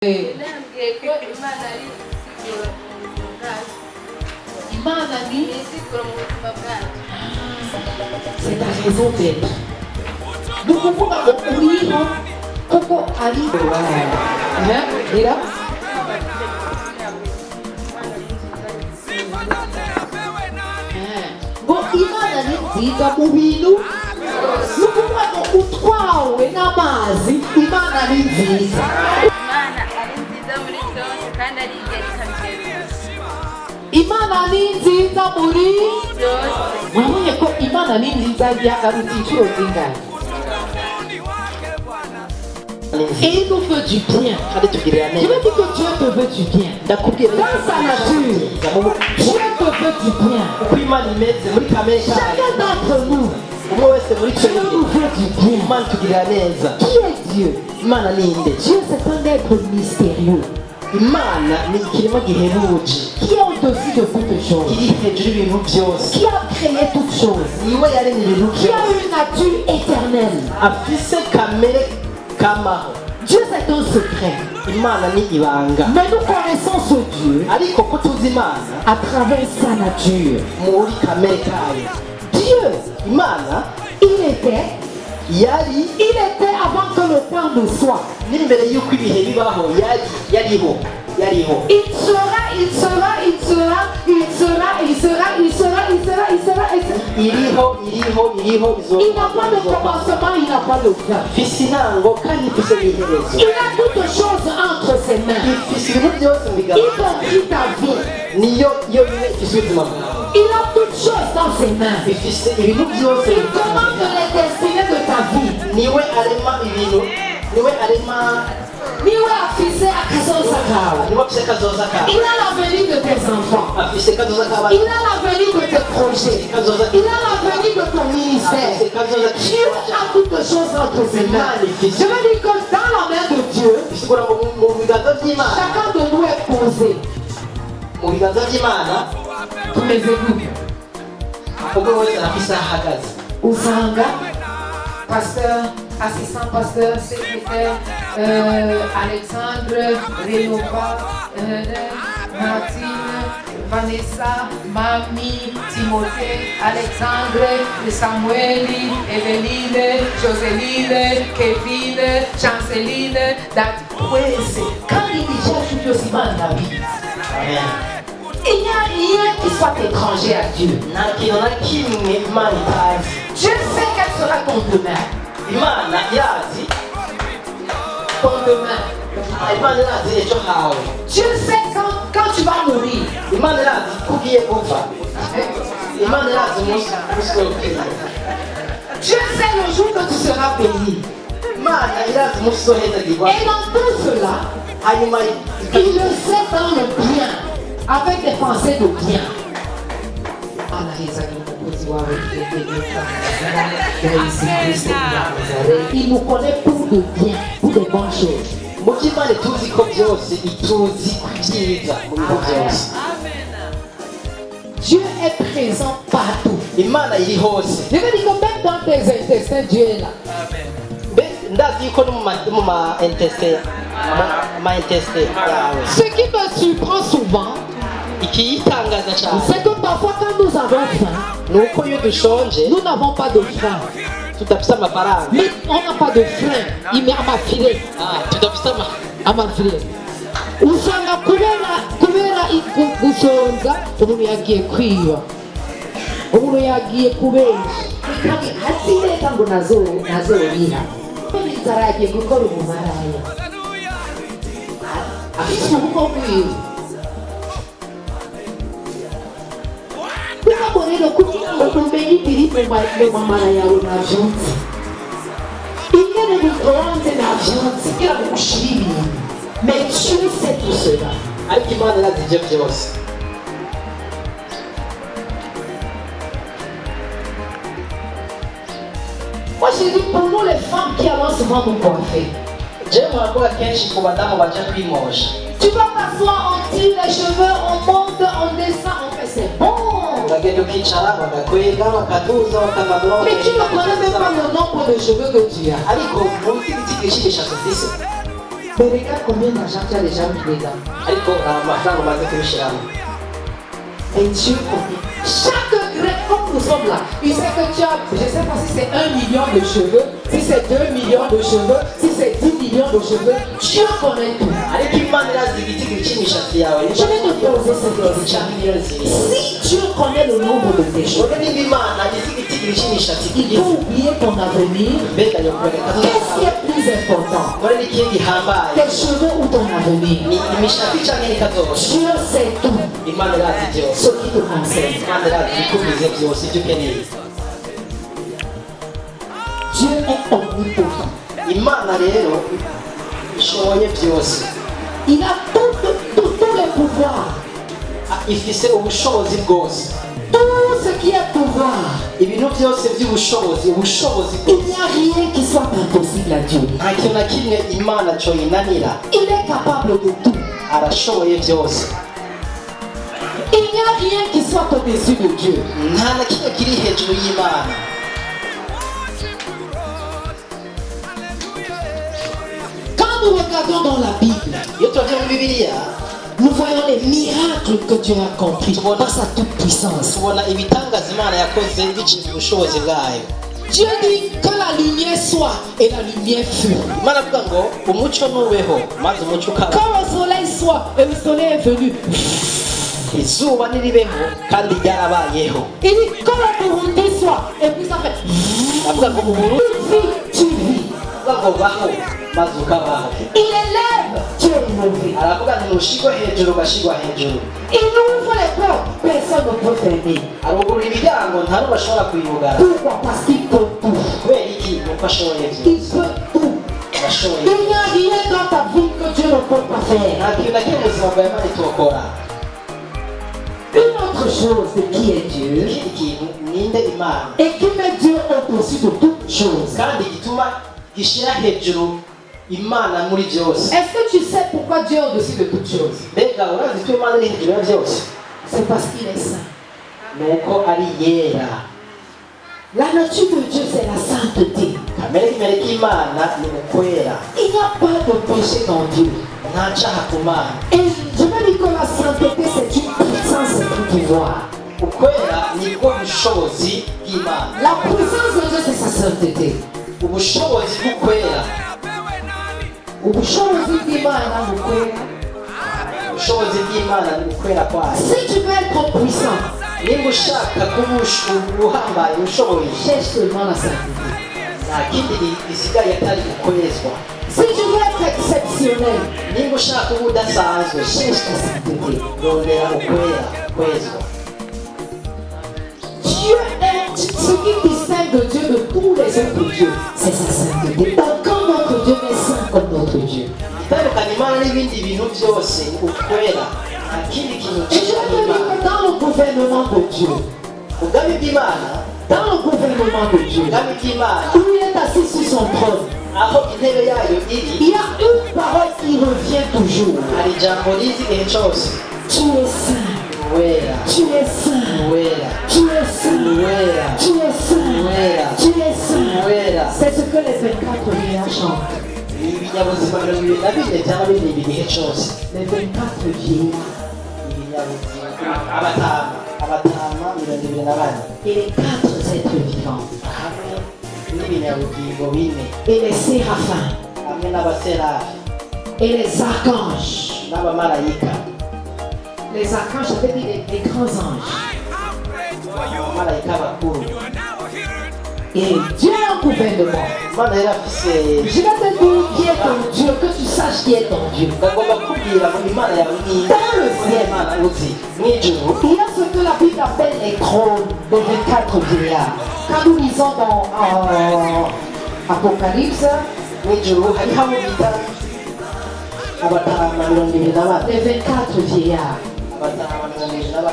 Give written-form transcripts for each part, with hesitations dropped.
C'est ta raison d'être. Nous pouvons ouvrir Coco Ali. Et là bon, Imana nziza mu bintu ni ukuvuga ngo utwawe n'amazi Imana ni nziza. Imana ari nziza muri byose kandi ari igihe Imana ni nziza muri byose. wabonye ko Imana ni nziza yagarutse inshuro zingahe? Et il nous veut du bien. Je veux dire que Dieu te veut du bien. Dans sa nature, Dieu te veut du bien. Chacun d'entre nous, Dieu nous veut du bien. Qui est Dieu? Dieu, c'est un être mystérieux qui est au-dessus de toutes choses, qui a créé toutes choses, qui a une nature éternelle. Dieu, c'est un secret. Mais nous connaissons ce Dieu à travers sa nature. Dieu, il était avant que le temps ne soit. Il n'a pas de commencement, il n'a pas de fin. Il a toutes choses entre ses mains. Y compris ta vie. Il a toutes choses dans ses mains. Il commande les destinées de ta vie. Niwe afise akazoza kawe. Il a l'avenir de tes enfants. Il a l'avenir de tes projets. Il a l'avenir de ton ministère. Dieu a toutes choses entre ses mains. Je veux dire que dans la main de Dieu, chacun de nous est posé. Tous les écoutes. Usanga, pasteur, assistant pasteur, secrétaire, Alexandre, Renova, Martine, Vanessa, Mami, Timothée, Alexandre, Samuel, Eveline, Joseline, Kevin, Chanceline, Datwese. Quand il dit Jésus, je suis mal dans la vie. Il n'y a rien qui soit étranger à Dieu. Dieu sait quel sera ton demain. Ton demain. Dieu sait quand tu vas mourir. Dieu sait le jour que tu seras béni. Et dans tout cela, il le sait dans le bien, avec des pensées de bien. Il nous connaît pour de bien, pour de bonnes choses. Dieu est présent partout. Je veux dire que même dans tes intestins, Dieu est là. Ce qui me surprend souvent, c'est que parfois quand nous avons faim, nous n'avons pas de frein. Mais on n'a pas de frein. Il met à ma filet. À ma filet. Usanga kubera gusonza umuntu yagiye kwiba. Umuntu yagiye kubesha. Kandi azireka ngo nazorira. Inzara yagiye gukora umumaraya. Afite ubuko bwiwe. Rero kugira ngo tumenye ibiri mu mamara yawe navyutse. Ingene bikoranze navyutse kugira ngo ushire ibintu. Mais Dieu sait tout cela. Moi je dis pour nous les femmes qui allons souvent nous coiffer. Tu vas t'asseoir, on tire les cheveux, on monte, on descend, on fait c'est bon. Mais tu ne connais même pas le nombre de cheveux que tu as. Mais regarde combien d'argent tu as déjà mis dedans. ariko amafaranga umaze kubishyiramo. Et Dieu connaît. Chaque grain, comme nous sommes là, il sait que tu as, je ne sais pas si c'est 1 million de cheveux, si c'est 2 millions de cheveux, si c'est 10 millions de cheveux, Dieu connaît tout. ariko imana irazi igitigiri cy'imishatsi yawe. Je vais te poser cette question. Si Dieu connaît le nombre de tes cheveux, Wowe niba imana izi igitigiri cy'imishatsi il igize, faut oublier ton avenir. mbega yokwereka Qu'est-ce qui est plus important? gore n'ikihe gihambaye, Tes cheveux ou ton avenir? ni imishatsi cyangwa n'ikazoza. Dieu sait tout Imana irazi byose, ce qui te concerne. imana irazi ibikubize byose ibyo ukeneye. Dieu est omnipotent. Imana rero ishoboye byose, Il a tous les pouvoirs. ifise ubushobozi bwose, Tout ce qui est pouvoir. ibintu byose by'ubushobozi, ubushobozi Il bwose. n'y a rien qui soit impossible à Dieu. Nta kintu na kimwe imana coyinanira, Il est capable de tout. arashoboye byose. Il n'y a rien qui soit au-dessus de Dieu. Nta na kimwe kiri hejuru y'Imana. Quand nous regardons dans la Bible, Iyo turavye muri Bibiliya nous voyons les miracles que Dieu a accomplis par sa toute puissance. tubona ibitangaza Imana yakoze biciye mu bushobozi bwayo. Dieu dit que la lumière soit et la lumière fut. Imana avuga ngo umucyo nubeho, maze umucyo ukaba. Quand le soleil soit et le soleil est venu, Izuba niribeho kandi ryarabayeho. il dit que le Burundi soit et puis ça fait. Avuga ngo uburundi Tu vis. avuga ngo baho maze ukabaho. Il élève, tu es élevé. Aravuga ngo nushigwa hejuru ugashigwa hejuru. Il ouvre les portes, personne ne peut fermer. Arugurura imiryango nta n'umwe ashobora kuyugara. Pourquoi? Parce qu'il peut tout. Kubera iki? Nuko ashoboye byose. Il peut tout. Arashoboye. Il n'y a rien dans ta vie que Dieu ne peut pas faire. Nta kintu na kimwe mu buzima bwawe Imana itokora. Une autre chose de qui est Dieu Ikindi kintu ninde Imana, et qui met Dieu au-dessus de toutes choses. kandi gituma gishyira hejuru Imana muri byose. Est-ce que tu sais pourquoi Dieu est au-dessus de toutes choses? Mbega urazi ko Imana iri hejuru ya byose? C'est parce qu'il est saint. Nuko ari yera. La nature de Dieu, c'est la sainteté. Kamere y'imere k'Imana ni ukwera. Il n'y a pas de péché dans Dieu. Nta cyaha ku Mana. Et je veux dire que la sainteté, c'est une puissance, c'est un pouvoir. Ukwera ni bwo bushobozi bw'Imana. La puissance de Dieu, c'est sa sainteté. Ubushobozi bw'ukwera. Ubushobozi bw'Imana ni ukwera. Ubushobozi bw'Imana ni ukwera kwayo. Si tu veux être puissant, Niba ushaka kuba uhambaye ushoboye, cherche seulement la sainteté. nta kindi gisigaye atari ukwezwa. Si tu veux être exceptionnel, Niba ushaka kuba udasanzwe, cherche la sainteté. rondera ukwera, kwezwa. Dieu est ce qui distingue Dieu de tous les autres dieux, c'est sa sainteté. Aucun autre Dieu n'est saint comme notre Dieu. Itandukanye Imana n'ibindi bintu byose ni ukwera. Nta kindi kintu Et je kiba veux te dire Imana. que dans le gouvernement de Dieu, Ubwami bw'Imana, dans le gouvernement de Dieu, ubwami bw'Imana, où il est assis sur son trône, aho intebe yayo iri, il y a une parole qui revient toujours. hari ijambo rizi igihe cyose. Tu es saint, Uwera, tu es saint, uwera, tu es saint, uwera, tu es saint, tu es saint. uwera. C'est ce que les 24 vieillards chantent. Ni ibinyabuzima 24 byaba biririmba igihe cyose. Les 24 vieillards Ibinyabuzima, abatama 24 et les 4 êtres vivants hamwe n'ibinyabugingo 4 et les séraphins hamwe n'abaserafi et les archanges. n'abamarayika. Les archanges, ça veut dire les grands anges. Abamarayika bakuru. Et Dieu a un gouvernement. Imana yari afise, Je vais te dire qui est ton Dieu, que tu saches qui est ton Dieu. bagomba kubwira ngo Imana yawe ni Dans le ciel, Imana uzi mw'ijuru. il y a ce que la Bible appelle les trônes des 24 vieillards. Quand nous lisons dans Apocalypse, Mw'ijuru hariho abo bita abatama 24, les 24 vieillards. abatama 24.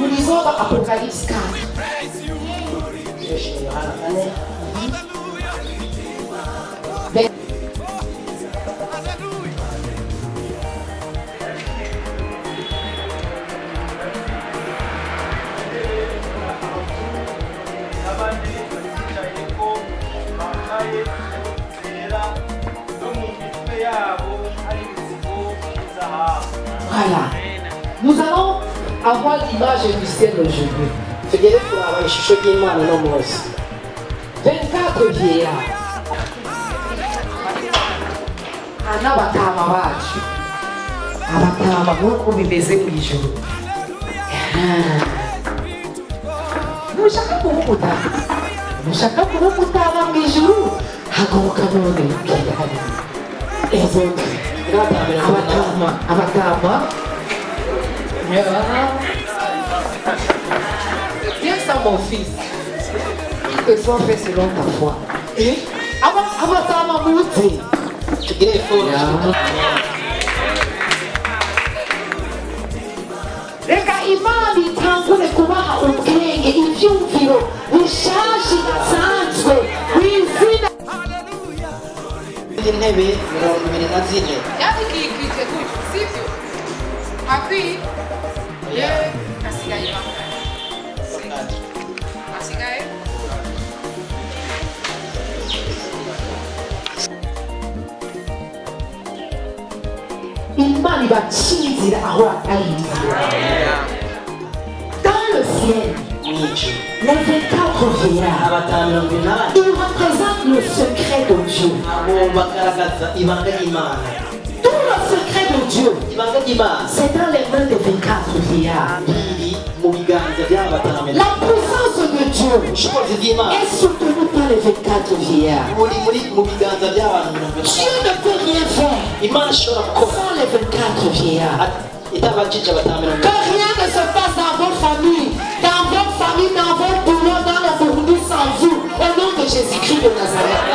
Nous lisons dans Apocalypse 4. Yohana 4. abandi bicaye ko bambaye zera no mu mitwe yabo Voilà. Nous allons avoir l'image du ciel aujourd'hui. tugere kuraba ishusho ry'Imana no munsi 24 vieillards. N'abatama bacu. Abatama nk'uko bimeze mu ijuru. Nushaka kuba umutama. Nushaka kuba umutama mu ijuru. Haguruka none ubwira hano. Abatama. Viens ça mon fils. Il te soit fait selon ta foi. Abatama muti. tugire ifoto Reka Imana itangure kubaha ubwenge ibyumviro bishaje bisanzwe mu izina intebe 24 Yabikikwije gutyo sibyo akwiye asigaye asigaye Imana ibacinzira aho atayinzira. Dans le ciel, mw'ijuru les 24 vieillards, abatanu 28 ils représentent le secret de Dieu. abo bagaragaza ibanga ry'Imana Tout le secret de Dieu, ibanga ry'Imana c'est dans les mains des 24 vieillards. riri mu biganza by'abatanu La puissance de Dieu ubushobozi bw'Imana est soutenue par les 24 vieillards. buri mu biganza by'abantu 28 Dieu ne peut rien faire Imana ishobora gukora sans les 24 vieillards. itabajije abatanu Que rien ne se passe dans vos familles, dans vos boulots, dans le Burundi sans vous, au nom de Jésus-Christ de Nazareth.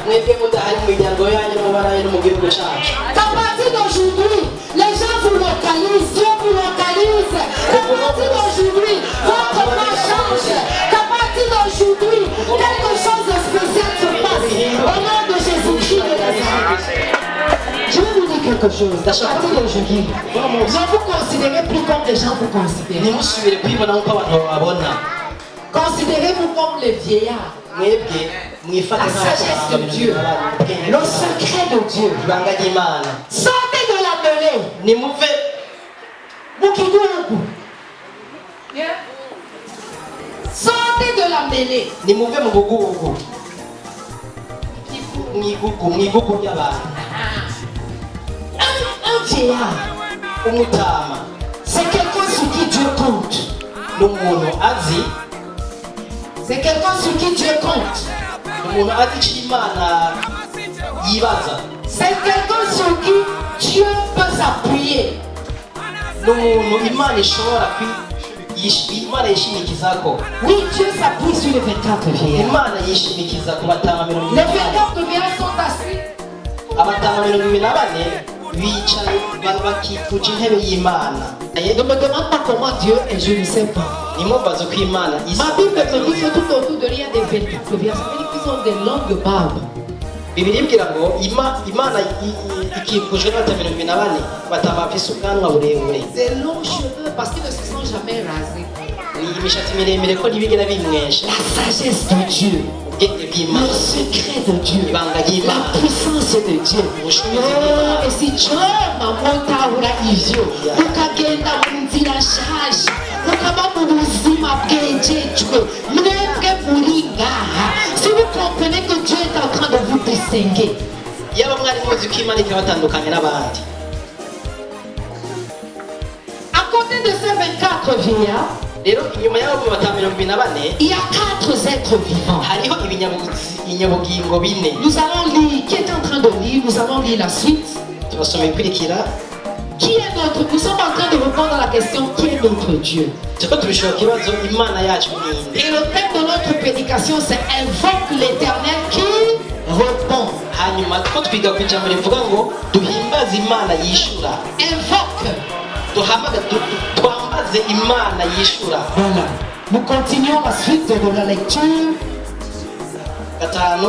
mwebwe mudahari mu miryango yanyu no baraye no mu gihugu cyacu Qu'à partir d'aujourd'hui, les gens vous localisent, Dieu vous localise. Qu'à partir d'aujourd'hui, votre vie change. Qu'à partir d'aujourd'hui, quelque chose de spécial se passe au nom de Jésus-Christ de Nazareth. Je vais vous dire quelque chose. À partir d'aujourd'hui, ne vous considérez plus comme les gens vous considèrent. ntimusubire kwibona nk'uko abantu bababona Considérez-vous comme les vieillards. mwebwe mwifate La sagesse de Dieu, le secret de Dieu. ibanga ry'Imana Sortez de la mêlée. nimuve Mukigungu. Sortez de la mêlée. nimuve mu bugugu mwigugu ry'abantu Un vieillard, umutama c'est quelqu'un sur qui Dieu compte. n'umuntu azi C'est quelqu'un sur qui Dieu compte. umuntu azi icyo Imana yibaza C'est quelqu'un sur qui Dieu peut s'appuyer. n'umuntu Imana ishobora Imana yishimikizako Oui, Dieu s'appuie sur les 24 vieillards. Imana yishimikiza ku batama 24 Les 24 vieillards sont assis. abatama 24 bicaye bakikuje intebe y'Imana Ne me demande pas comment Dieu est, je ne sais pas. nimubaze uko Imana isa Ma Bible me dit que tout autour de lui, il y a des 24 vieillards. Ça veut dire qu'ils ont des longues barbes. Bibiliya ibwira ngo Imana ikikujwe n'abatama 24 batama bafise ubwanwa burebure Des longs cheveux parce qu'ils ne se sont jamais rasés. imishatsi miremire ko ntibigera bimwesha La sagesse de Dieu. ubwenge Le bw'Imana secret de Dieu. ibanga La ry'Imana puissance de Dieu. Et si Dieu m'a monté ivyo ukagenda mu nzira nshaje ukaba mu buzima bwejejwe mwebwe muri ngaha si vous comprenez que Dieu est en train de vous distinguer. yaba mwari muzi ko Imana ikabatandukanya n'abandi À côté de ces 24 vieillards, rero inyuma y'abo batama 24 il y a 4 êtres vivants. hariho ibinyabugingo bine Nous allons lire, qui est en train de lire, nous allons lire la suite. tubasoma ibikurikira Qui est notre, nous sommes en train de répondre à la question, qui est notre Dieu? turiko tubishura ku kibazo Imana yacu ninde Et le thème de notre prédication, c'est invoque l'Éternel qui répond. hanyuma two twiga ku ijambo rivuga ngo duhimbaze Imana yishura Invoque. twambaze Imana yishura Voilà. Nous continuons la suite de la lecture. gatanu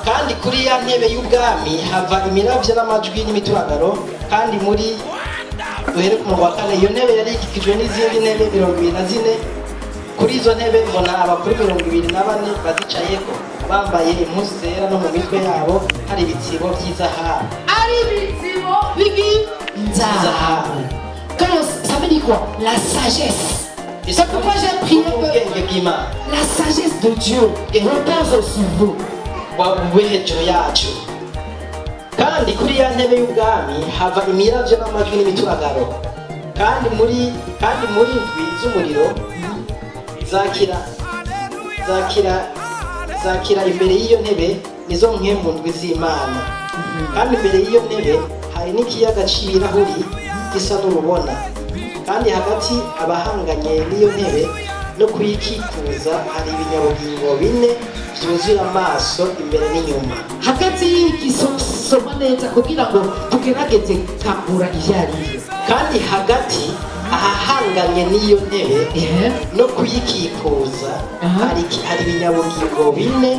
kandi kuri ya ntebe y'ubwami hava imiravyo n'amajwi n'imituragaro kandi muri duhere ku murongo wa kane iyo ntebe yari ikikijwe n'izindi ntebe 24 kuri izo ntebe mbona abakuru 24 bazicayeko bambaye impuzu zera no mu mitwe yabo hari ibitsibo by'izahabu ari ibitsibo by'inzahabu. Alors, ça veut dire quoi? La sagesse. C'est pourquoi j'ai prié que la sagesse de Dieu repose sur vous. wabuwe hejuru yacu kandi kuri ya ntebe y'ubwami hava imiravyo n'amajwi n'imituragaro kandi muri indwi z'umuriro zakira imbere y'iyo ntebe nizo nkemu ndwi z'Imana kandi imbere y'iyo ntebe hari n'ikiyaga c'ibirahuri gisa n'urubona kandi hagati abahanganye n'iyo ntebe no kuyikikuza hari ibinyabugingo bine byuzuye amaso imbere n'inyuma. Hagati y'ikisoma neza kugira ngo tugerageze gutahura ivyo arivyo. Kandi hagati ahahanganye n'iyo ntebe no kuyikikuza hari ibinyabugingo bine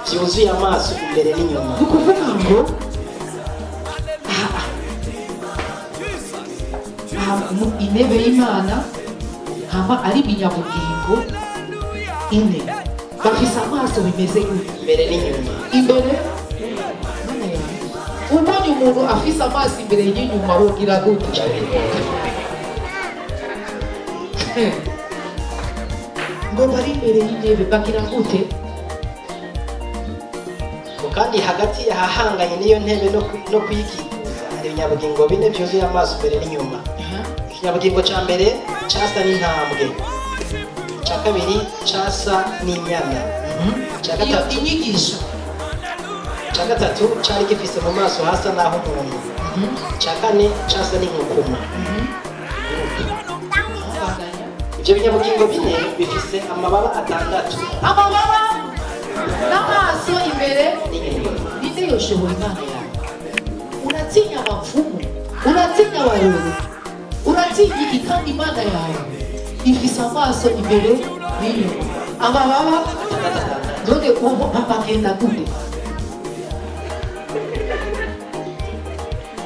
byuzuye amaso imbere n'inyuma. Ni ukuvuga ngo intebe y'Imana hama ari ibinyabugingo ine bafise amaso bimeze gute imbere n'inyuma. Imbere ubonye umuntu afise amaso imbere n'inyuma wogira gute? Ngo bari imbere y'intebe bagira gute? Kandi hagati ahahanganye n'iyo ntebe no kuyikikuza hari ibinyabugingo bine byuzuye amaso imbere n'inyuma. Ikinyabugingo ca mbere casa n'intambwe, ca kabiri casa n'inyana, ca gatatu cari gifise mu maso hasa naho umuntu, ca kane casa n'inkukuma. Ivyo binyabugingo bine bifise amababa atandatu, amababa n'amaso imbere n'inyuma. Ninde yoshobora Imana yawe? Uratinya abapfumu, uratinya abarozi, uratinya iki? Kandi Imana yawe ifise amaso imbere n'inyuma, amababa none ubu bagenda gute?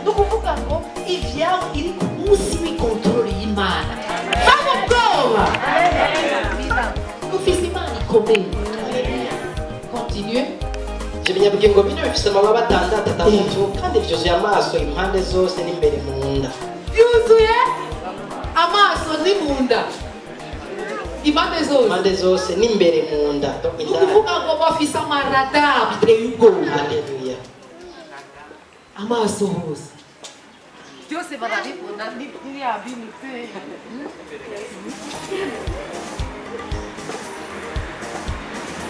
Ni ukuvuga ngo ivyawe iri ku munsi w'ikontorori y'Imana. Vamo ubwoba, ufise Imana ikomeye. Continue. Ivyo binyabugingo bine bifise amababa atandatu kandi vyuzuye amaso impande zose n'imbere mu nda. Yuzuye amaso ni mu nda, impande zose n'imbere mu nda. Ni ukuvuga ngo bafise amaradari biteye ubwoba. Haleluya. Amaso hose byose barabibona ntibiyabimpe.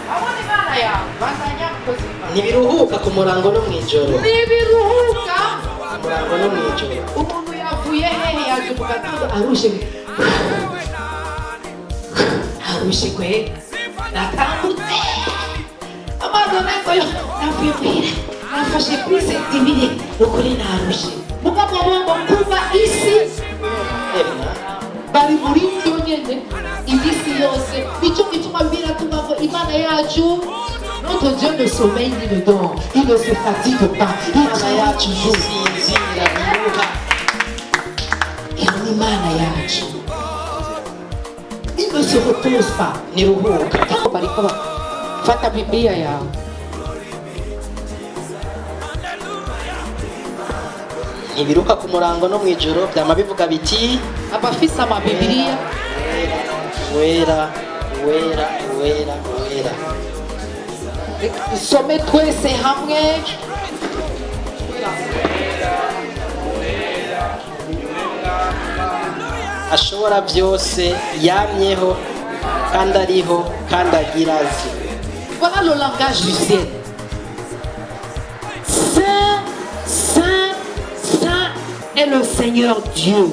Abone Imana yawe bazanya kukoza Ntibiruhuka ku murango no mw'ijoro. ntibiruhuka. Ku murango no mw'ijoro. Umuntu yavuye hehe yaje mu gatondo arushe kwe natambutse amazi nakoyo navuye muhira nafashe kuri sentimire nukuri narushe mugabo bombo kuva isi bari muri vyo nyene imisi yose nico gituma mbira tuvuga ngo Imana yacu notre Dieu ne sommeille ni ne dort, il ne se fatigue pas, il travaille toujours. Imana yacu il ne se repose pas, ntiruhuka. Bariko fata Bibiliya yawe ntibiruka ku murango no mw'ijoro vyama bivuga biti abafise amabibiliya wera wera wera wera. some twese hamwe. Ashobora byose yamyeho kandi ariho kandi agira azi. Voilà le langage du ciel. Saint, Saint, Saint est le Seigneur Dieu,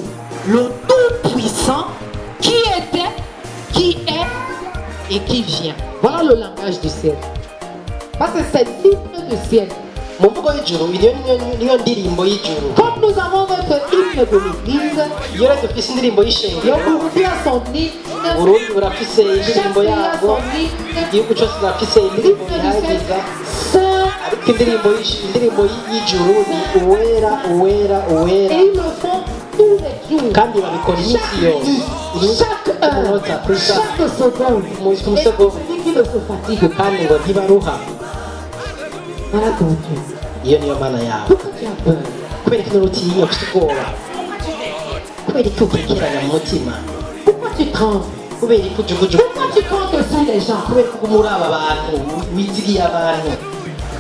le Tout-Puissant, qui était, qui est et qui vient. Voilà le langage du ciel. Parce que c'est l'hymne du ciel. Mu mvugo y'ijuru niyo ndirimbo y'ijuru. Comme nous avons notre hymne de l'église, Iyo rero dufise indirimbo y'ishengero, Burundi a son hymne, Burundi burafise indirimbo chaque pays a yabwo, son hymne, igihugu cyose burafise indirimbo l'hymne du ciel. bihagiza. Saint, Ariko indirimbo y'ijuru ni uwera uwera uwera, et ils le font tous les jours. kandi babikora iminsi yose, Chaque heure, chaque seconde, et celui qui ne se fatigue pas. kandi ngo ntibaruha. Voilà ton Dieu. Iyo niyo mana yawe. Pourquoi tu as peur? kubera ko n'urutinya ufite ubwoba kubera ko utekeranya mu mutima Pourquoi tu trembles? kubera ko ujugujugu Pourquoi tu comptes sur les gens? kubera ko uguma uraba abantu wizigiye abantu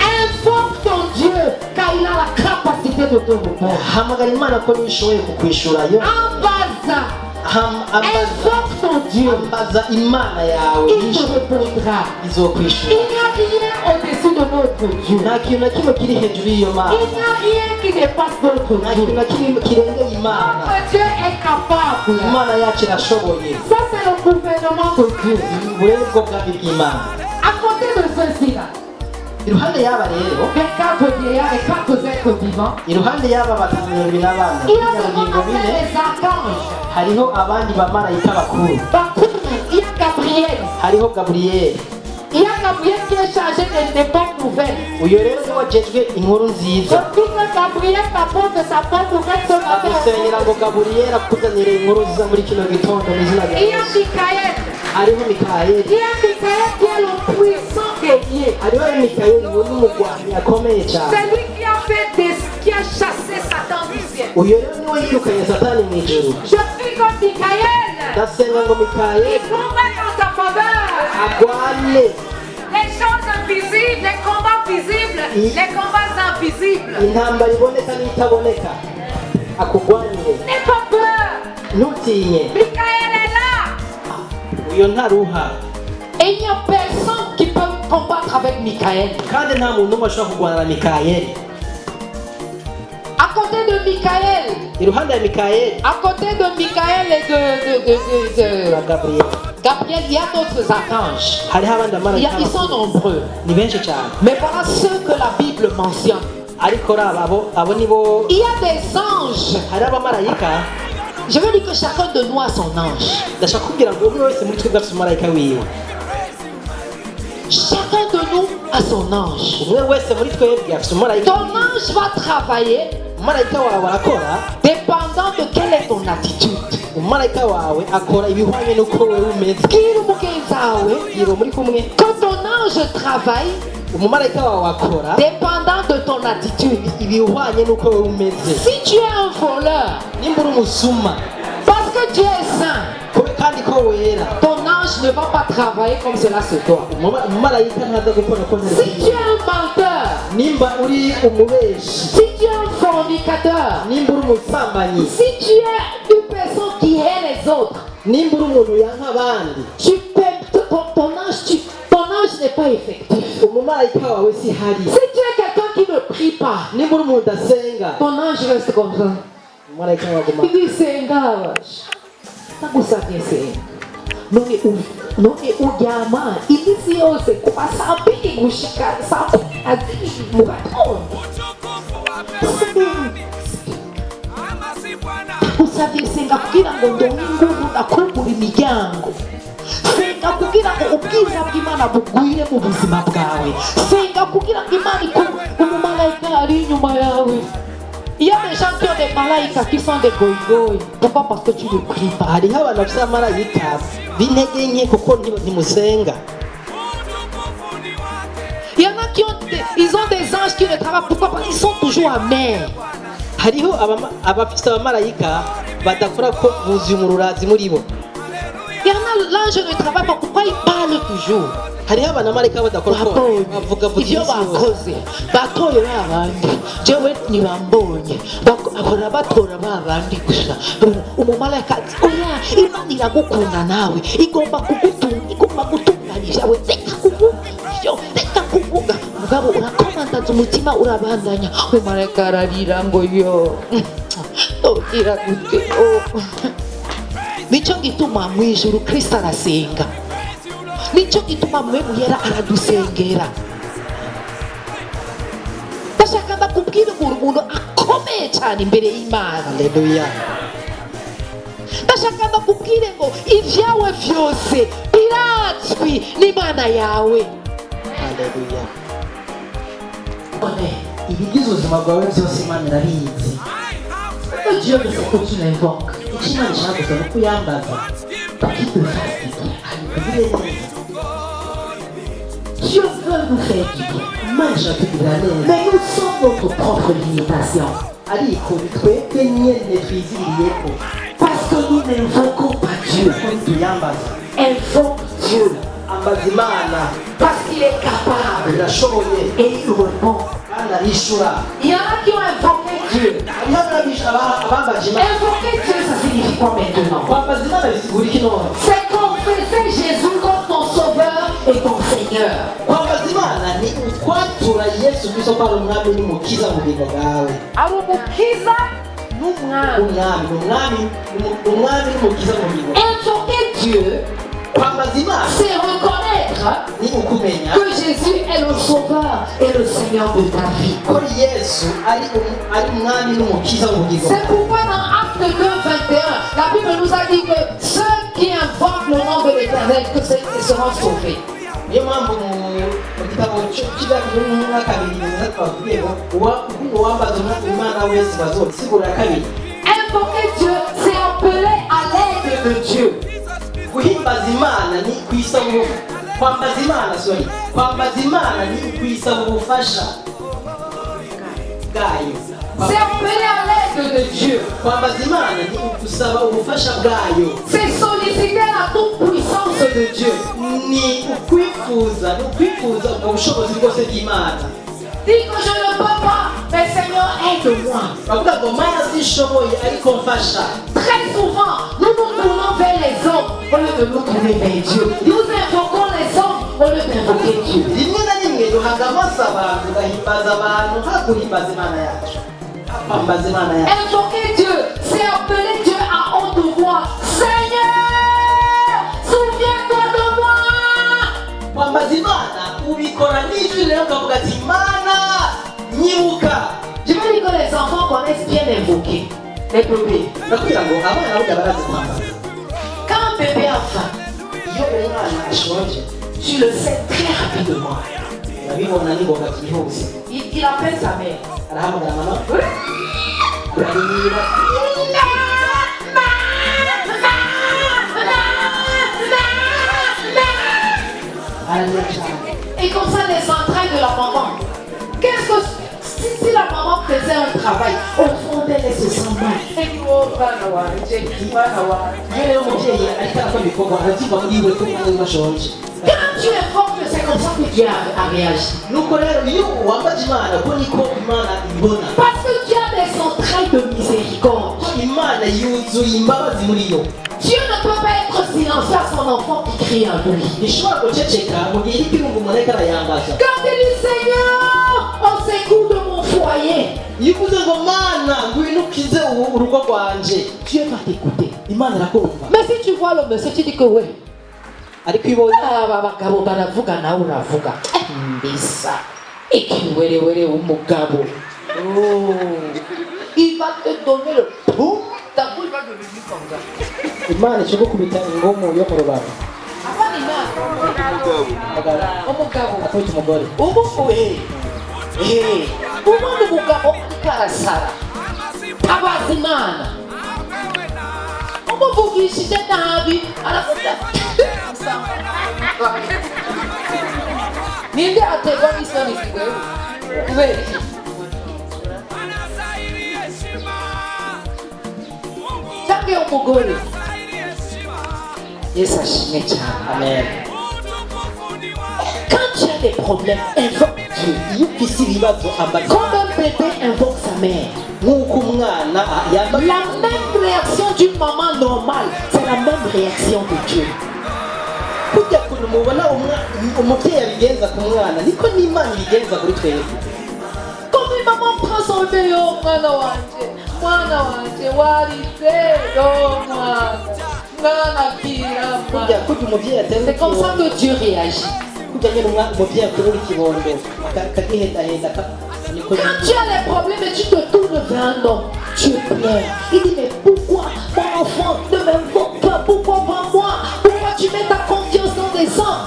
Invoque ton Dieu car il a la capacité de te répondre. hamagara imana ko niyo ishoboye kukwishura yo Ambaza. Invoque ton Dieu. ambaza imana yawe Il te répondra. Il izokwishura n'y a rien au-dessus de notre Dieu. nta kintu na kimwe kiri hejuru y'iyo mana Il n'y a rien qui dépasse notre nta kintu Dieu. na kimwe kirengeye imana Notre Dieu est capable. imana yacu irashoboye Ça, c'est le gouvernement de Dieu. uburere bwo bwami bw'imana À côté de ceci là, iruhande y'aba rero les 4 vieillards et 4 êtres vivants, iruhande y'aba batanu mirongo ine n'abana il y a ce qu'on n'ubugingo appelle bine les archanges. hariho abandi bamarayika bakuru Il y a Gabriel. hariho gaburiyeli Il y a Gabriel qui est chargé des bonnes nouvelles. uyu rero niwe wajejwe inkuru nziza Je prie que Gabriel t'apporte sa bonne nouvelle ce matin. agusengera ngo gaburiyeli akuzanire inkuru nziza muri kino gitondo mu izina rya Il y a yesu Michael. hariho mikayeli Il y a Michael qui est le puissant guerrier. hariho mikayeli uwo ni umugwanyi akomeye cyane C'est lui qui a chassé Satan du ciel. uyu rero niwe yirukanye satani mu ijuru Je prie que Michael, ndasenga ngo mikayeli il combat en ta faveur. agwane Les choses invisibles, les combats visibles, les combats invisibles. intambara iboneka n'itaboneka akugwanire N'aie pas peur. ntutinye Michael est là. uyo ntaruha Et il n'y a personne qui peut combattre avec Michael. kandi nta muntu n'umwe ashobora kurwana na mikayeli À côté de Michael, iruhande ya mikayeli à côté de Michael et na gaburiyeli Gabriel, il y a d'autres archanges. hariho abandi bamarayika Ils sont nombreux. ni benshi cyane Mais voilà ceux que la Bible mentionne. ariko raba abo nibo Il y a des anges. hari abamarayika Je veux dire que chacun de nous a son ange. ndashaka kubwira ngo umwe wese muri twebwe afite umumarayika wiwe Chacun de nous a son ange. umwe wese muri twebwe afite umumarayika Ton ange va travailler umumarayika wawe arakora dépendant de quelle est ton attitude. umumarayika wawe akora ibihwanye n'uko wowe umeze Bwira umugenzi wawe yiro muri kumwe que ton ange travaille umumarayika wawe akora dépendant de ton attitude. ibihwanye n'uko wowe umeze Si tu es un voleur, nimba uri umusuma parce que tu es saint, kandi ko wera ton ange ne va pas travailler comme cela se doit. umumarayika ntaza gukora ko Si tu es un menteur, nimba uri umubeshi si tu es un fornicateur, nimba uri umusambanyi si tu es une personne qui hait les autres, nimba uri umuntu yanka abandi ton ange n'est pas effectif. umumarayika wawe si hari Si tu es quelqu'un qui ne prie pas, nimba uri umuntu udasenga ton ange reste comme ça. umumarayika wawe aguma Il dit senga, nagusabye senga. None uryama iminsi yose kuva saa mbiri gushika saa kumi na zibiri mu gatondo. Usabye senga kugira ngo ndonke inguvu ndakungura imiryango. Senga kugira ngo ubwiza bw'Imana bugwire mu buzima bwawe. Senga kugira ngo Imana umumarayika ari inyuma yawe. Il y a des gens qui ont des malaïkas qui sont des goïgoïs. Pourquoi? Parce que tu ne pries pas. hariho abantu bafite abamarayika b'intege nke kuko ntimusenga Il y en a qui ont des anges qui ne travaillent. Pourquoi? Parce qu'ils sont toujours amers. hariho abafite abamarayika badakora ko buzuye umururazi muri bo Il y en a l'ange ne travaille pas. Pourquoi il parle toujours? hariho abamarayika badakora ko bavuga Ibyo bakoze batoye babandi jewe ntibambonye bahora batora babandi gusa. Umumarayika ati oya Imana iragukunda nawe igomba gutunganya ibyawe reka kuvuga mugabo urakomantaza umutima urabandanya. Umumarayika ararira ngo yo ndogira gute nicyo gituma mu ijuru Kristo arasenga. Nicyo gituma mwemu yera aradusengera. Ndashaka ndakubwira ngo uri umuntu akomeye cyane imbere y'Imana. haleluya Ndashaka ndakubwire ngo ibyawe byose birazwi n'Imana yawe. haleluya ibigize ubuzima bwawe byose imana irabizi Dieu veut que tu l'invoques. icyo imana ishaka gusa no kuyambaza Qu'il te fasse du bien. bigire neza Dieu veut nous faire du bien. imana ishaka kugira neza Mais nous sommes notre propre limitation. ariko twebwe nyene twiziriyeko Parce que nous n'invoquons pas Dieu. ko tuyambaza Invoque Dieu. ambaza imana Parce qu'il est capable. birashoboye Et il répond. kandi arishura. Il y en a qui ont invoqué Dieu. hariho abambaje imana. Invoquer Dieu, ça signifie quoi maintenant? kwambaza imana bisigura iki none? C'est confesser Jésus comme ton sauveur et ton Seigneur. kwambaza imana ni ukwatura yesu kristo ko ari umwami n'umukiza mu bugingo bwawe. Arumukiza n'umwami. umwami n'umukiza mu bugingo bwawe. Invoquer Dieu, kwambaza imana c'est reconnaître ni ukumenya que Jésus est le sauveur et le Seigneur de ta vie. ko yesu ari umwami n'umukiza mu bugingo C'est bwawe. pourquoi dans Actes 2, 21, la Bible nous a dit que ceux qui invoquent le nom de l'Éternel, que ils seront sauvés. niyo mpamvu mu gitabo cy'ibyakozwe n'umwaka kabiri neza twavuye ngo uwambaza imana wese bazosigura kabiri. Invoquer Dieu, c'est appeler à l'aide de Dieu. guhimbaza imana ni kwisaba kwambaza imana ni kwisaba ubufasha bwayo. C'est appeler à l'aide de Dieu. kwambaza imana ni gusaba ubufasha bwayo. C'est solliciter la toute-puissance de Dieu. ni ukwifuza ubwo bushobozi bwose bw'imana. Dis que je ne peux pas, mais Seigneur, aide-moi. bavuga ngo mana sishoboye ariko mfasha. Très souvent, nous nous tournons vers les hommes au lieu de nous tourner vers Dieu. Nous invoquons les hommes au lieu d'invoquer Dieu. rimwe na rimwe duhaga amaso abantu tugahimbaza abantu haguhimbaza imana yacu. kwambaza imana yacu. Invoquer Dieu, c'est appeler Dieu à haute voix. Seigneur, souviens-toi de moi. kwambaza imana ubikora n'ijwi rero ukavuga ati imana nyibuka. Je veux dire que les enfants connaissent bien invoquer. Les bébés. ndakubwira ngo abana burya barazi kwambaza. Quand un bébé a faim, iyo umwana ashonje tu le sais très rapidement. urabibona n'ingoga byihuse. Il appelle sa mère. arahamagara mama ararira ararira cyane. Et comme ça, les entrailles de la maman. Qu'est-ce que si la maman faisait un travail, au fond d'elle, elle se sent mal. Elle dit, oh, iyo rero umubyeyi ariko arakora ibikorwa arabyumva muri we ko umwana we bashonje. quand tu invoques, c'est comme ça que Dieu a réagi. nuko rero iyo wambaje imana ko niko imana ibona. Parce que Dieu a des entrailles de miséricorde. ko imana yuzuye imbabazi muri yo. Dieu ne peut pas être silencieux à son enfant qui crie à lui. ntishobora guceceka mu gihe iri kwirunga umuntu ariko arayambaza. Quand il dit Seigneur, au secours de mon foyer, iyo uvuze ngo mana ngwino ukize urugo rwanje Dieu va t'écouter. imana irakumva. Mais si tu vois le monsieur, tu dis que oui. ariko iyo ibonye Abagabo baravuga nawe uravuga mbisa ikiwerewere w'umugabo. Il va te donner le boum, ta bouche va devenir comme ça. imana ikigukubita ingomo yo mu rubavu. Abana imana umugabo akubita umugore. umukuye ubundi umugabo ariko arasara abaza imana umuvugishije nabi aravuga ninde ategwa n'isoni ziwe kubera iki? cyangwa umugore yesu ashimwe cyane. amen. Quand tu as des problèmes, invoque Dieu. iyo ufise ibibazo ambaza Comme un bébé invoque sa mère. nk'uko umwana yambaza. La même réaction d'une maman normale, c'est la même réaction de Dieu. kujya kuntu mubona umubyeyi abigenza ku mwana niko n'imana ibigenza kuri twebwe. Comme une maman prend son bébé, oh mwana wanje, warize, oh mwana kira. kujya umubyeyi ateza C'est comme ça que Dieu réagit. kujya nyine umubyeyi akurura ikibondo akagihedaheda niko Quand tu as des problèmes et tu te tournes vers un homme, tu pleures. Il dit mais pourquoi mon enfant ne m'invoque pas? Pourquoi pas moi? Pourquoi tu mets ta confiance dans des hommes?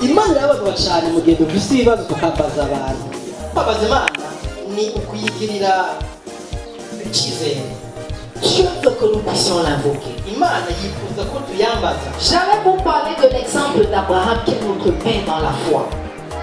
imana irababara cyane mu gihe dufise ibibazo tukambaza abantu. kwambaza imana ni ukuyigirira icyizere. Dieu veut que nous puissions l'invoquer. imana yifuza ko tuyambaza. J'allais vous parler de l'exemple d'Abraham qui est notre père dans la foi.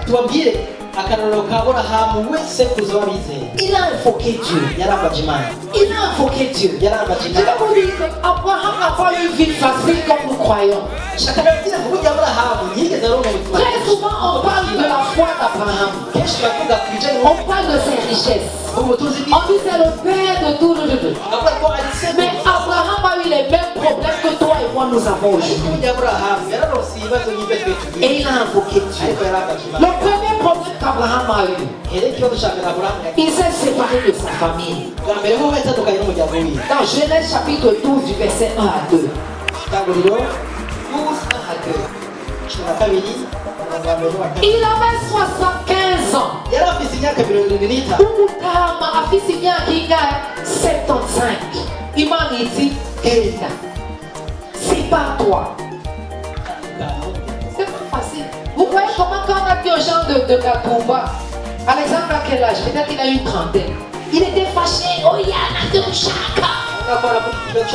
tubabwire akarorero ka Aburahamu wese kuzo wabizeye Il a invoqué Dieu. yarambaje Imana Il a invoqué Dieu. yarambaje Je Imana vais vous dire qu'Abraham n'a pas eu une vie facile comme nous croyons. shaka nabwira ngo burya Aburahamu yigeze aronka ubuzima Très souvent, on parle de la foi d'Abraham. kenshi bavuga ku bijanye On parle de ses richesses. n'ubutunzi On dit c'est le père de tout le monde. bavuga ko ari se Mais Abraham a eu les mêmes problèmes que toi et moi nous avons aujourd'hui. burya Aburahamu yararonse ibibazo nk'ibyo twe tugira Et il a invoqué Dieu. ariko yarambaje Le Imana premier problème qu'Abraham a eu, rero ikibazo cya mbere Aburahamu yagize il s'est séparé de sa famille. bwa mbere ho yatandukanye n'umuryango wiwe Dans Genèse chapitre 12 du verset 1 à 2. itanguriro 12, 1 à 2. 12 umurongo wa mbere n'uwa kabiri Il avait 75 ans. yari afite imyaka 75 Umutama afise imyaka ingahe? 75. Imana iti genda. C'est pas toi. C'est pas facile. Vous voyez comment quand on a dit aux gens de Katumba, Alexandre à quel âge? Peut-être qu'il a une trentaine. Il était fâché. Oh yana de Chaka.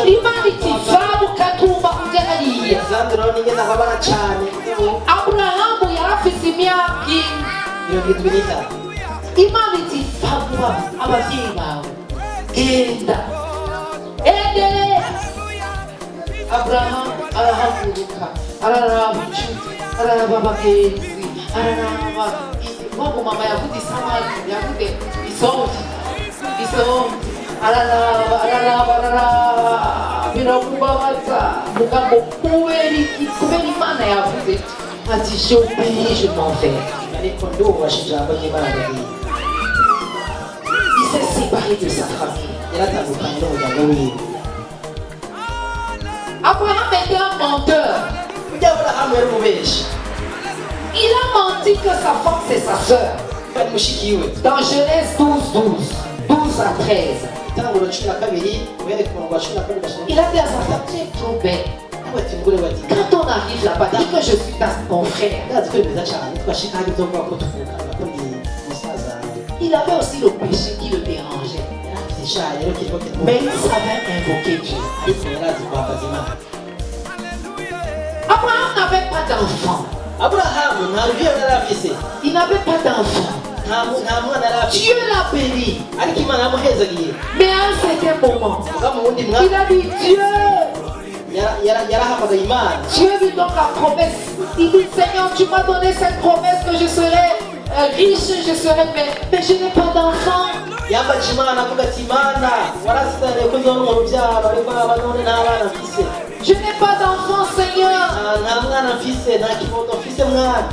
Imana iti va mu Katumba ujyariye. Alexandre ningene ababara cyane Aburahamu yari afise imyaka 75 Imana iti va abavyeyi bawe genda endelea. Abrahamu arahaguruka araraba inshuti araraba abagenzi araraba wabo mama yavuze isamaki yavuze isombe araraba biramubabaza mugabo kubera Imana yavuze ati je obéis je m'en vais. ariko ndubasha ijambo ry'Imana riri Il s'est séparé de sa famille. yaratandukanye n'umuryango wiwe Abraham était un menteur. burya Aburahamu yari umubeshi Il a menti que sa femme c'est sa sœur. ari mushiki we Dans Genèse 12 à 13. itanguriro 12 uhereye ku murongo wa 12 Il a dit à sa femme, tu es trop belle. bati mugore bati Quand on arrive là-bas, dis que je suis ton frère. ndazi ko bimeze cyane twashika hari byo kuvuga ko tuvukana ko ndi musaza Il avait aussi le péché qui le dérangeait. afite icyaha rero kirimo Mais il savait invoquer Dieu. ariko yarazi guhagaze Imana Abraham n'avait pas d'enfant. Aburahamu nta rubyaro yari afise Il n'avait pas d'enfant. nta mwana yari afise Dieu l'a béni. ariko Imana yamuhezagiye Mais à un certain moment, ubwa mu wundi mwaka il a dit Dieu. yarahamagaye Imana Dieu lui donne la promesse. Il dit Seigneur, tu m'as donné cette promesse que je serai riche, je serai mais je n'ai pas d'enfant. yambaje Imana avuga ati Imana warasitaniye ko uzabona urubyaro ariko aba none nta bana mfise Je n'ai pas d'enfant, Seigneur. nta mwana mfise nta kibondo mfise mwana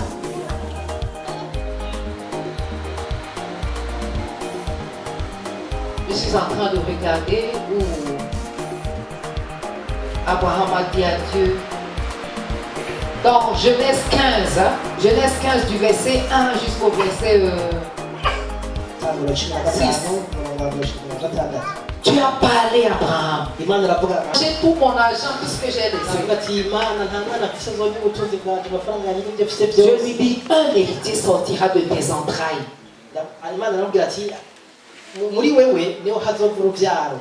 Je suis en train de regarder où Abraham a dit à Dieu. Dans Genèse 15, hein, Genèse 15 du verset 1 jusqu'au verset itanguriro 15 umurongo wa 16 tu as parlé à Abraham. Imana iravuga J'ai tout mon argent, tout ce que j'ai laissé. avuga ati Imana nta mwana mfise nzongera ubutunzi bwanjye amafaranga yanjye n'ibyo mfise Je byose lui dis, un héritier sortira de tes entrailles. Imana aramubwira ati muri wewe niho hazova urubyaro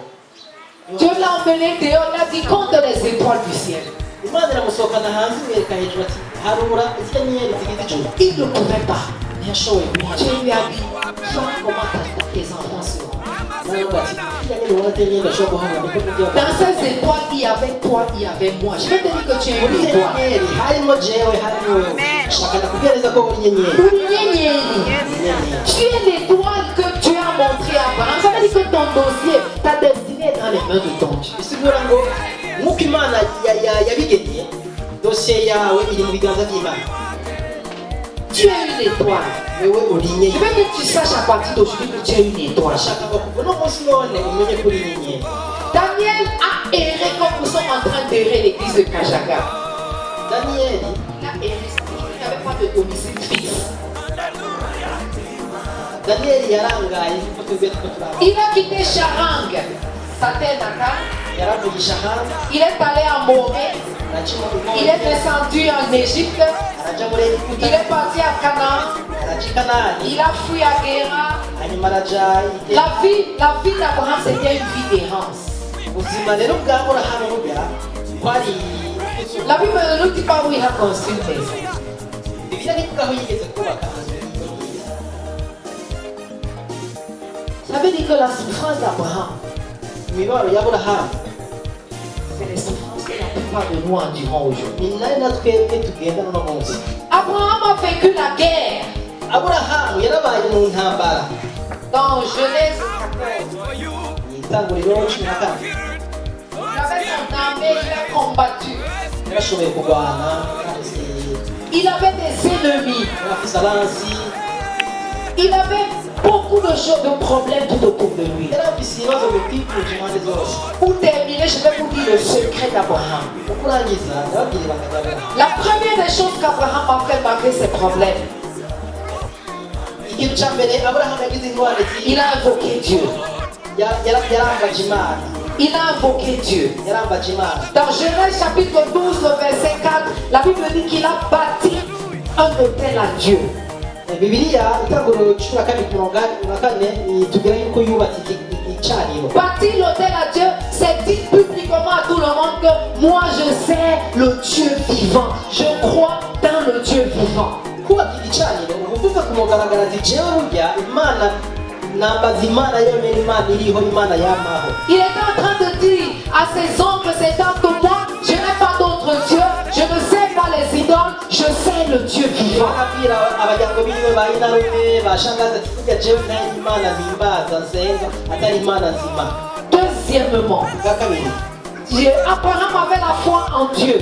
Dieu l'a emmené dehors, il a dit, compte les étoiles du ciel. Imana iramusohokana hanze imwereka hejuru ati harura izya nyenyeri zigize ijuru Il ne pouvait pas. ntiyashoboye kubihaca Dieu lui a dit, vois comment tes enfants seront. Imana iravuga ati iya nyene ubona atari nyene ashobora guhamura niko n'ibyo Dans ces étoiles, il y avait toi, il y avait moi. Je vais te dire que tu es muri une izo étoile. nyenyeri harimo jewe harimo wewe shaka ndakubwiriza ko uri inyenyeri Tu es l'étoile que Dieu a montré à Abraham. Ça veut dire que ton dossier, ta destinée est dans les mains de ton Dieu. bisigura ngo nk'uko Imana yabigennye dosiye yawe iri mu biganza by'Imana Tu es une étoile. wewe uri Je inyenyeri veux que tu saches à partir d'aujourd'hui que tu es une étoile. ashaka ngo kuva uno munsi none umenye ko uri inyenyeri Daniel a erré comme nous sommes en train d'errer l'église de Kajaga. Daniyeli Il a erré, il n'avait pas de domicile fixe. Daniyeli yarangaye nk'uko twebwe tuko turaba Il a quitté Charang, sa terre natale. yaravugisha hanze Il est allé à Morée. Il est descendu en Égypte. araja muri Il Egiputa est parti à Canaan. araja i Kanani Il a fui à Guéra. hanyuma araja i La vie d'Abraham, c'était une vie d'errance. ubuzima rero bwa Aburahamu burya kwari La Bible ne nous dit pas où il a construit une maison. Bibiliya ntivuga aho yigeze kubaka inzu nziza Ça veut dire que la souffrance d'Abraham, imibabaro y'aburahamu c'est les souffrances que la plupart de nous endurons aujourd'hui. ni nayo na twebwe tugenda n'uno munsi. Abraham a vécu la guerre. Aburahamu yarabaye mu ntambara. Dans Genèse 14, Itanguriro 14 il avait son armée, il a combattu. yarashoboye kurwana, Il avait des ennemis. yarafise abansi, Il avait beaucoup de choses, de problèmes tout autour de lui. yarafise ibibazo bikwikuje impande zose. Pour terminer, je vais vous dire le secret d'Abraham. Mu kurangiza ndababwira ibanga ry'Aburahamu. La première des choses qu'Abraham a fait malgré ses problèmes, Ikintu ca mbere Aburahamu yagize intwari il a invoqué Dieu. yarambaje Imana, Il a invoqué Dieu. yarambaje Imana. Dans Genèse chapitre 12, le verset 4, la Bible dit qu'il a bâti un autel à Dieu. Bibiliya Itanguriro 14:4 itubwira yuko yubatse igicaniro. Bâtir l'autel à Dieu, c'est dire publiquement à tout le monde que moi je sais le Dieu vivant. Je crois dans le Dieu vivant. Kubaka igicaniro ni ukuvuga ku mugaragaro ati jewe burya Imana nambaza Imana yonyine, Imana iriho, Imana yamaho. Il était en train de dire à ses oncles, ses tantes que moi, je n'ai pas d'autre Dieu, je ne sais pas les idoles, je sais le Dieu vivant. Bakabwira abajyango biwe ba inarume bashangaza ati burya jewe nta Imana mpimbaza nsenga atari Imana nzima. Deuxièmement, Bwa kabiri Abraham avait la foi en Dieu.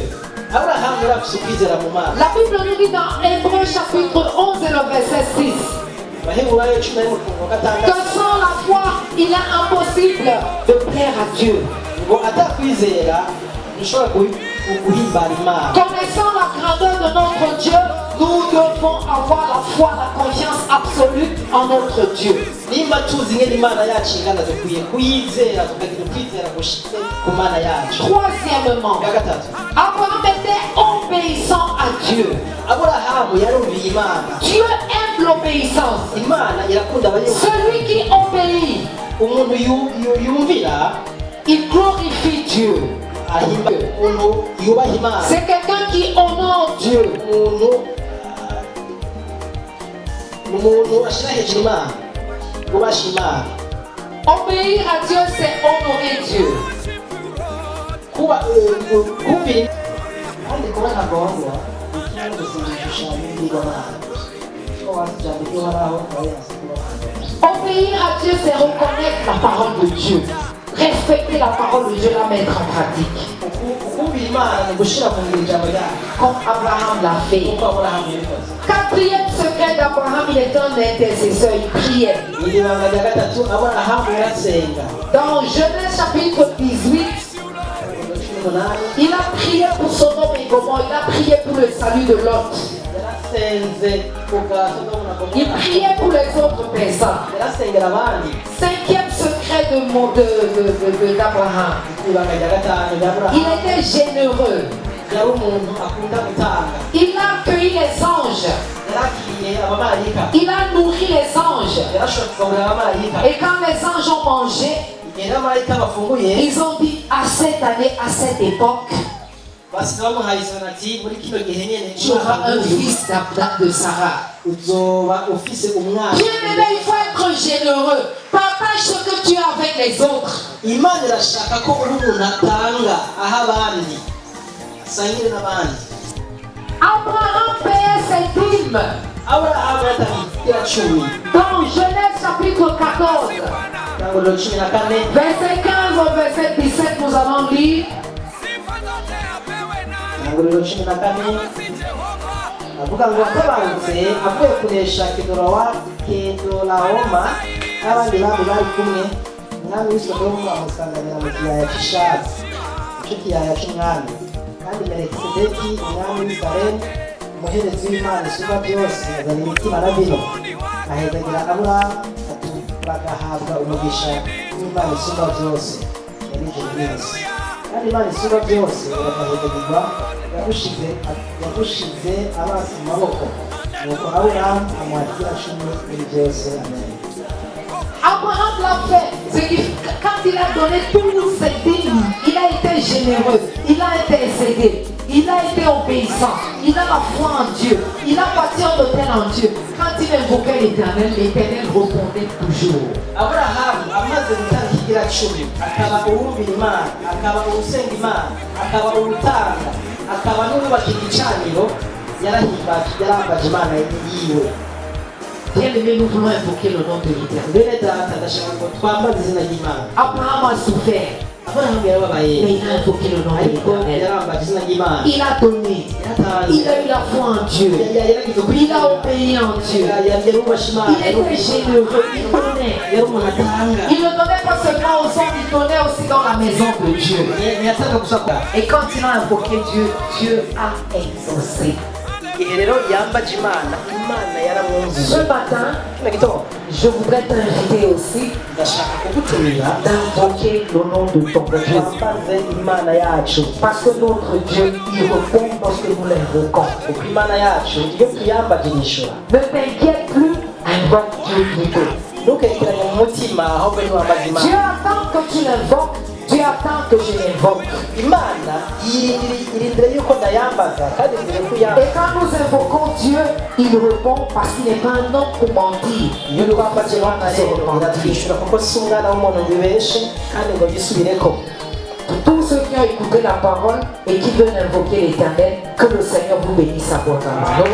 Aburahamu yarafise ukwizera mu Mana. La Bible nous dit dans Hébreux chapitre 11 et le verset 6 Baheburayo 11:6 que sans la foi, il est impossible de plaire à Dieu. ngo atakwizera dushobora guhimbara Imana. Connaissant la grandeur de notre Dieu, nous devons avoir la foi, la confiance absolue en notre Dieu. Nimba tuzi ingene Imana yacu ingana dukwiye kuyizera tukagira ukwizera gushitse ku Mana yacu. Troisièmement, Bwa gatatu Abraham était obéissant à Dieu. Aburahamu yarumviye Imana. Dieu aime l'obéissance. Imana irakunda abayumvira. Celui qui obéit, Umuntu yumvira il glorifie Dieu. ahimba, umuntu yubaha Imana, C'est quelqu'un qui honore Dieu. umuntu ashira hejuru Imana, ubasha Imana. Obéir à Dieu, c'est honorer Dieu. Kumvira kandi kuba ntagondwa ikibazo gusinyisha n'ibigomana ko wasijana ibyo baraho Obéir à Dieu, c'est reconnaître la parole de Dieu. Respecter la parole de Dieu, la mettre en pratique. kumvira Imana ni gushira mu ngiro ijambo ryayo Comme Abraham l'a fait. kuko Aburahamu yabikoze. Quatrième secret d'Abraham, il est un intercesseur, il priait. Iri banga rya gatatu, Aburahamu yarasenga. Dans Genèse chapitre 18, il a prié pour Sodome et Gomorrhe, il a prié pour le salut de Lot. Yarasenze kuva Sodomu na Il Gomora. priait pour les autres personnes. Yarasengera abandi. Cinquième secret d'Abraham, Ibanga rya gatanu rya Aburahamu. il était généreux. Yari umuntu akunda gutanga. Il a accueilli les anges. Yarakiriye abamarayika. Il a nourri les anges. Yarashobora kugaburira abamarayika. Et quand les anges ont mangé, Igihe abamarayika bafunguye, ils ont dit à cette année, à cette époque, basize bamuhaye isezerano ati muri kino gihe nyene tu auras un fils de Sarah. uzoba ufise umwana. Bien-aimé, il faut être généreux. Partage ce que tu as avec les autres. Imana irashaka ko uri umuntu atanga aha abandi, asangire n'abandi. Abraham payait ses dîmes. Aburahamu yatangira 10. Dans Genèse chapitre 14, Itanguriro 14, verset 15 au verset 17, nous allons lire. Itanguriro 14, avuga ngo atabarutse avuye kunesha Kedorahoma n'abandi bami bari kumwe, umwami w'Isodomu amusanganira mu kiyaya cy'Ishari, icyo kiyaya cy'umwami. Kandi Melikisedeki umwami w'i Salemu, umuherezi w'Imana isumba byose, azana imitima na vino, ahezagira Aburahamu ati bagahabwa umugisha n'Imana isumba byose yari ijuru n'isi. Kandi Imana isumba byose bagahezagirwa, yagushize amaso mu maboko, nuko Aburahamu amuhatira 10 muri byose. Amen. Abraham l'a fait. C'est que quand il a donné tous ses dîmes, il a été généreux, il a intercédé, il a été obéissant, il a la foi en Dieu, il a bâti un hôtel en Dieu. Quand il invoquait l'Éternel, l'Éternel répondait toujours. aburahamu amaze gutanga ikigira cumi akaba uwumvira imana akaba uwusenga imana akaba uwutanga akaba n'uwubaka igicaniro yarambaje imana yiwe. Bien-aimés, nous voulons invoquer le nom de l'Éternel. Bene data ndashaka ngo twambaze izina ry'imana. Abraham a souffert, aburahamu yarababaye mais il a invoqué le nom de ariko l'Éternel. yarambaje izina ry'imana. Il a donné, il a eu la foi en Dieu, il a obéi en Dieu. Il était généreux, il donnait. Il ne donnait pas seulement aux hommes, il donnait aussi dans la maison de Dieu. Et quand il a invoqué Dieu, Dieu a exaucé. Ce matin, je voudrais t'inviter aussi d'invoquer le nom de ton Dieu. Parce que notre Dieu, il répond lorsque nous l'invoquons. Ne t'inquiète plus, invoque Dieu plutôt. Dieu attend que tu l'invoques. Dieu attend que je l'invoque. Et quand nous invoquons Dieu, il répond parce qu'il n'est pas un homme pour mentir. Il ne doit pas se repentir. Pour tous ceux qui ont écouté la parole et qui veulent invoquer l'Éternel, que le Seigneur vous bénisse abondamment.